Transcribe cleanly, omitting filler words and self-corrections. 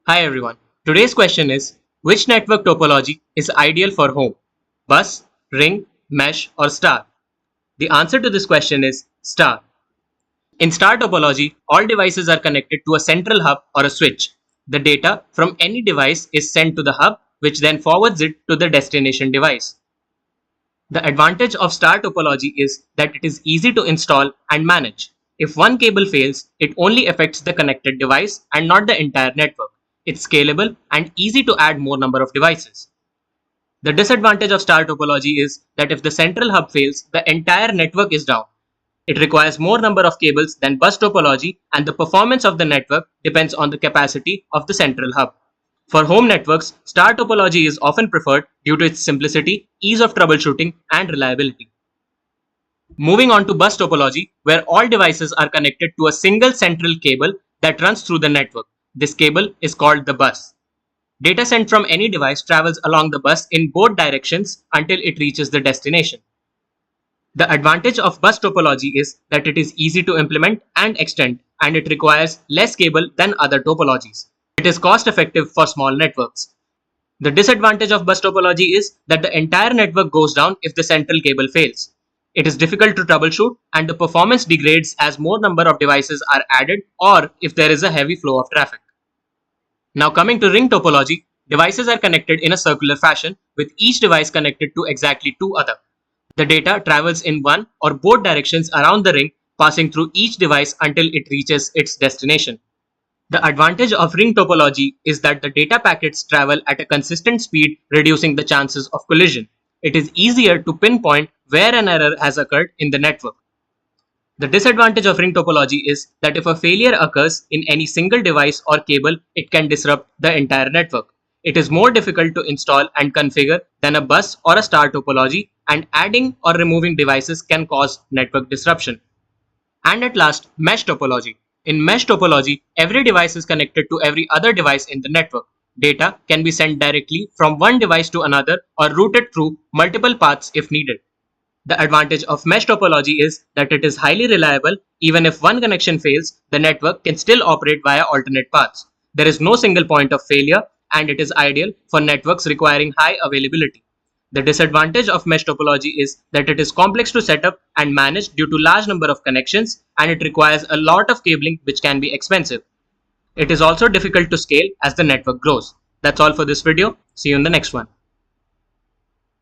Hi everyone. Today's question is which network topology is ideal for home? Bus, ring, mesh, or star? The answer to this question is star. In star topology, all devices are connected to a central hub or a switch. The data from any device is sent to the hub, which then forwards it to the destination device. The advantage of star topology is that it is easy to install and manage. If one cable fails, it only affects the connected device and not the entire network. It's scalable and easy to add more number of devices. The disadvantage of star topology is that if the central hub fails, the entire network is down. It requires more number of cables than bus topology, and the performance of the network depends on the capacity of the central hub. For home networks, star topology is often preferred due to its simplicity, ease of troubleshooting, and reliability. Moving on to bus topology, where all devices are connected to a single central cable that runs through the network. This cable is called the bus. Data sent from any device travels along the bus in both directions until it reaches the destination. The advantage of bus topology is that it is easy to implement and extend, and it requires less cable than other topologies. It is cost effective for small networks. The disadvantage of bus topology is that the entire network goes down if the central cable fails. It is difficult to troubleshoot and the performance degrades as more number of devices are added or if there is a heavy flow of traffic. Now coming to ring topology, devices are connected in a circular fashion with each device connected to exactly two other. The data travels in one or both directions around the ring, passing through each device until it reaches its destination. The advantage of ring topology is that the data packets travel at a consistent speed, reducing the chances of collision. It is easier to pinpoint where an error has occurred in the network. The disadvantage of ring topology is that if a failure occurs in any single device or cable, it can disrupt the entire network. It is more difficult to install and configure than a bus or a star topology, and adding or removing devices can cause network disruption. And at last, mesh topology. In mesh topology, every device is connected to every other device in the network. Data can be sent directly from one device to another or routed through multiple paths if needed. The advantage of mesh topology is that it is highly reliable. Even if one connection fails, the network can still operate via alternate paths. There is no single point of failure, and it is ideal for networks requiring high availability. The disadvantage of mesh topology is that it is complex to set up and manage due to large number of connections, and it requires a lot of cabling which can be expensive. It is also difficult to scale as the network grows. That's all for this video. See you in the next one.